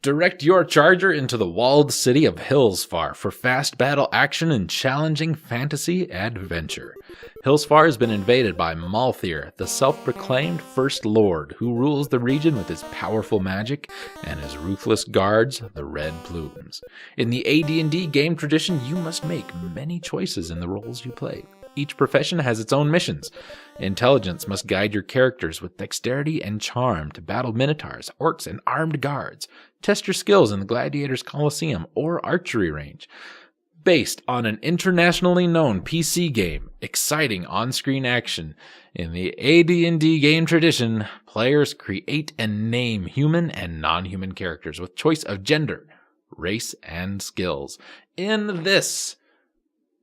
Direct your charger into the walled city of Hillsfar for fast battle action and challenging fantasy adventure. Hillsfar has been invaded by Malthir, the self-proclaimed First Lord, who rules the region with his powerful magic and his ruthless guards, the Red Plumes. In the AD&D game tradition, you must make many choices in the roles you play. Each profession has its own missions. Intelligence must guide your characters with dexterity and charm to battle minotaurs, orcs, and armed guards. Test your skills in the Gladiators Coliseum or archery range. Based on an internationally known PC game, exciting on-screen action. In the AD&D game tradition, players create and name human and non-human characters with choice of gender, race, and skills. In this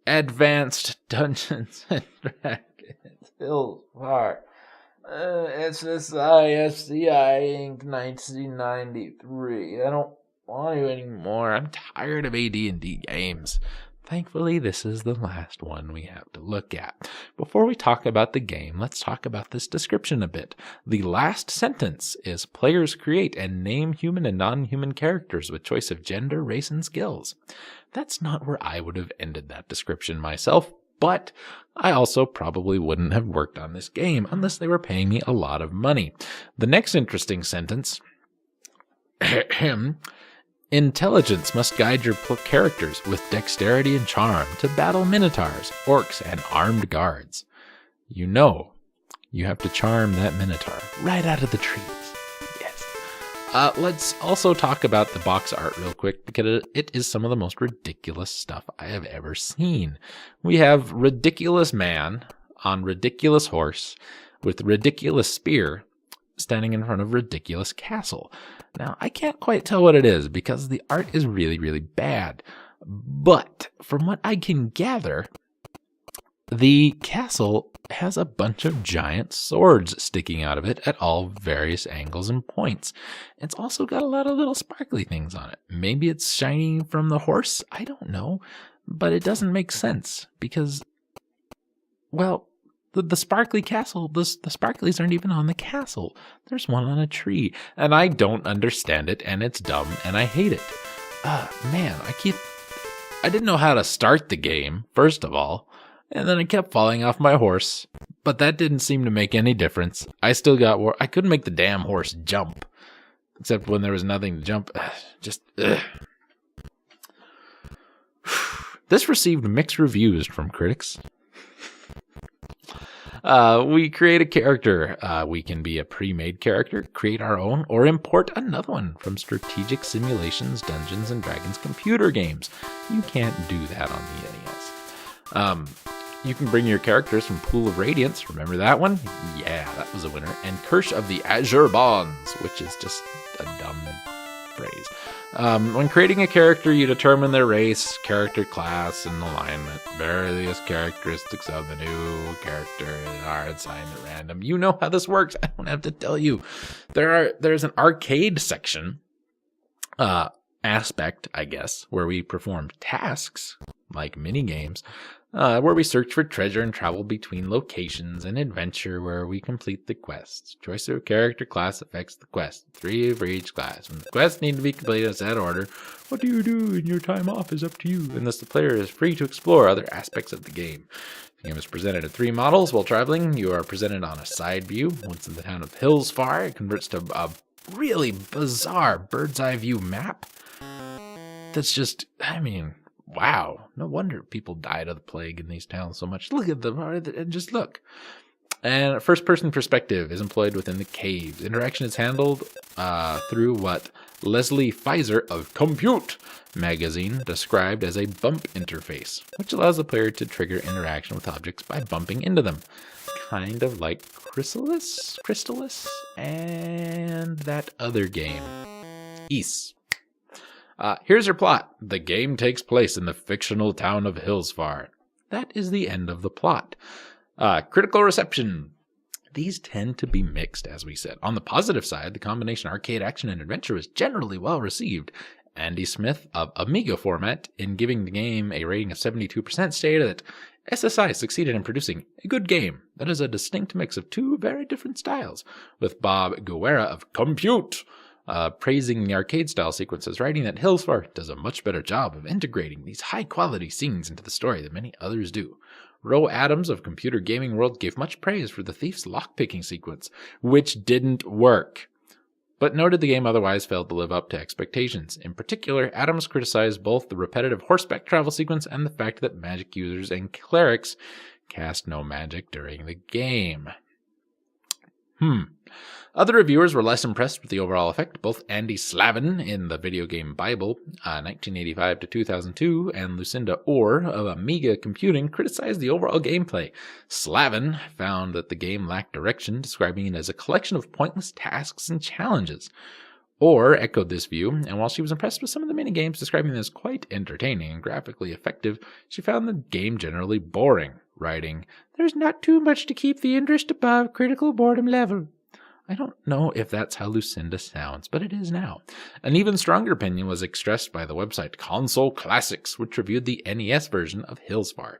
Advanced Dungeons and Dragons Hillsfar SSI SCI Inc. 1993. I don't want to anymore. I'm tired of AD&D games. Thankfully, this is the last one we have to look at. Before we talk about the game, let's talk about this description a bit. The last sentence is players create and name human and non-human characters with choice of gender, race, and skills. That's not where I would have ended that description myself, but I also probably wouldn't have worked on this game unless they were paying me a lot of money. The next interesting sentence, intelligence must guide your characters with dexterity and charm to battle minotaurs, orcs, and armed guards. You know, you have to charm that minotaur right out of the trees. Let's also talk about the box art real quick, because it is some of the most ridiculous stuff I have ever seen. We have ridiculous man on ridiculous horse with ridiculous spear standing in front of ridiculous castle. Now, I can't quite tell what it is because the art is really, really bad. But from what I can gather, the castle has a bunch of giant swords sticking out of it at all various angles and points. It's also got a lot of little sparkly things on it. Maybe it's shiny from the horse, I don't know, but it doesn't make sense because, well, the sparkly castle, the sparklies aren't even on the castle. There's one on a tree, and I don't understand it, and it's dumb, and I hate it. Man, I didn't know how to start the game, first of all. And then I kept falling off my horse, but that didn't seem to make any difference. I still got I couldn't make the damn horse jump, except when there was nothing to jump. This received mixed reviews from critics. We create a character. We can be a pre-made character, create our own, or import another one from Strategic Simulations, Dungeons & Dragons computer games. You can't do that on the NES. You can bring your characters from Pool of Radiance. Remember that one? Yeah, that was a winner. And Curse of the Azure Bonds, which is just a dumb phrase. When creating a character, you determine their race, character class, and alignment. Various characteristics of the new character are assigned at random. You know how this works. I don't have to tell you. There's an arcade section, aspect, I guess, where we perform tasks, like mini games, where we search for treasure and travel between locations, and adventure where we complete the quests. Choice of character class affects the quest. 3 for each class. When the quests need to be completed in set order, what do you do in your time off is up to you, and thus the player is free to explore other aspects of the game. The game is presented in 3 models. While traveling, you are presented on a side view. Once in the town of Hillsfar, it converts to a really bizarre bird's eye view map. That's just, wow, no wonder people died of the plague in these towns so much. Look at them, and just look. And first-person perspective is employed within the caves. Interaction is handled through what Leslie Pfizer of Compute magazine described as a bump interface, which allows the player to trigger interaction with objects by bumping into them. Kind of like Chrysalis, and that other game, Ys. Here's your plot. The game takes place in the fictional town of Hillsfar. That is the end of the plot. Critical reception. These tend to be mixed, as we said. On the positive side, the combination arcade action and adventure was generally well received. Andy Smith of Amiga Format, in giving the game a rating of 72%, stated that SSI succeeded in producing a good game that is a distinct mix of 2 very different styles, with Bob Guerra of Compute praising the arcade-style sequences, writing that Hillsfar does a much better job of integrating these high-quality scenes into the story than many others do. Roe Adams of Computer Gaming World gave much praise for the thief's lockpicking sequence, which didn't work, but noted the game otherwise failed to live up to expectations. In particular, Adams criticized both the repetitive horseback travel sequence and the fact that magic users and clerics cast no magic during the game. Other reviewers were less impressed with the overall effect. Both Andy Slavin in the Video Game Bible, 1985 to 2002, and Lucinda Orr of Amiga Computing criticized the overall gameplay. Slavin found that the game lacked direction, describing it as a collection of pointless tasks and challenges. Orr echoed this view, and while she was impressed with some of the minigames, describing them as quite entertaining and graphically effective, she found the game generally boring, writing, "There's not too much to keep the interest above critical boredom level." I don't know if that's how Lucinda sounds, but it is now. An even stronger opinion was expressed by the website Console Classics, which reviewed the NES version of Hillsfar.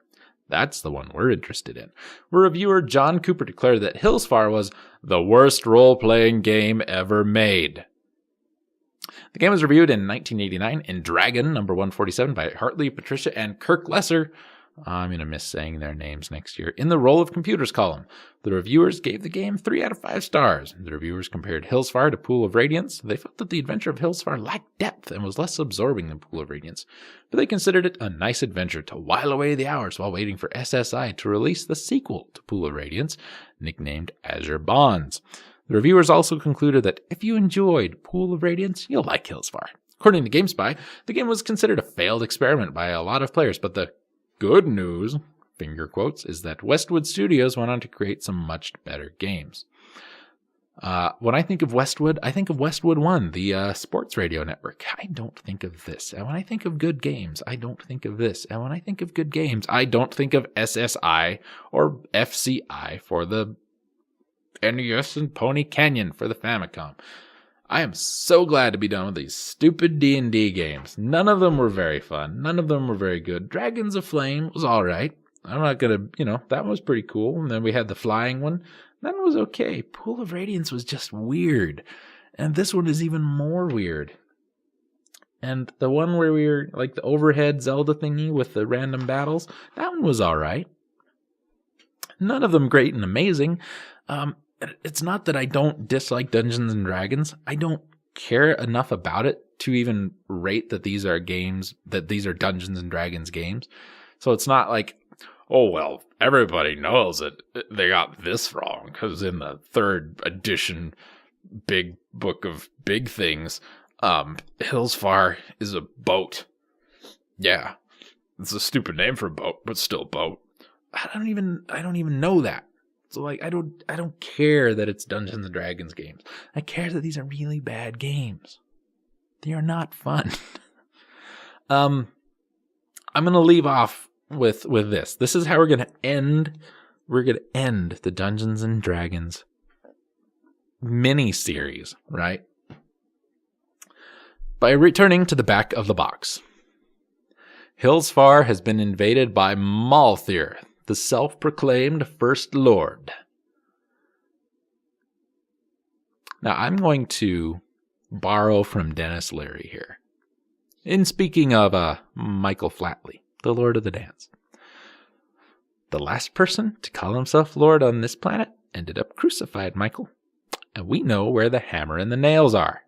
That's the one we're interested in. Where reviewer John Cooper declared that Hillsfar was the worst role-playing game ever made. The game was reviewed in 1989 in Dragon, number 147, by Hartley, Patricia, and Kirk Lesser. I'm going to miss saying their names next year. In the Roll of Computers column, the reviewers gave the game 3 out of 5 stars. The reviewers compared Hillsfar to Pool of Radiance. They felt that the adventure of Hillsfar lacked depth and was less absorbing than Pool of Radiance, but they considered it a nice adventure to while away the hours while waiting for SSI to release the sequel to Pool of Radiance, nicknamed Azure Bonds. The reviewers also concluded that if you enjoyed Pool of Radiance, you'll like Hillsfar. According to GameSpy, the game was considered a failed experiment by a lot of players, but the good news, finger quotes, is that Westwood Studios went on to create some much better games. When I think of Westwood, I think of Westwood One, the sports radio network. I don't think of this. And when I think of good games, I don't think of this. And when I think of good games, I don't think of SSI or FCI for the NES and Pony Canyon for the Famicom. I am so glad to be done with these stupid D&D games. None of them were very fun. None of them were very good. Dragons of Flame was all right. I'm not going to, that was pretty cool. And then we had the flying one. That was okay. Pool of Radiance was just weird. And this one is even more weird. And the one where we were, like the overhead Zelda thingy with the random battles, that one was all right. None of them great and amazing. It's not that I don't dislike Dungeons and Dragons. I don't care enough about it to even rate that these are games, that these are Dungeons and Dragons games. So it's not like, oh, well, everybody knows that they got this wrong because in the 3rd edition big book of big things, Hillsfar is a boat. Yeah, it's a stupid name for a boat, but still a boat. I don't even know that. So like I don't care that it's Dungeons and Dragons games. I care that these are really bad games. They are not fun. I'm gonna leave off with this. This is how we're gonna end. We're gonna end the Dungeons and Dragons mini series, right? By returning to the back of the box. Hillsfar has been invaded by Malthir, the self-proclaimed First Lord. Now, I'm going to borrow from Dennis Leary here. In speaking of Michael Flatley, the Lord of the Dance. The last person to call himself Lord on this planet ended up crucified, Michael. And we know where the hammer and the nails are.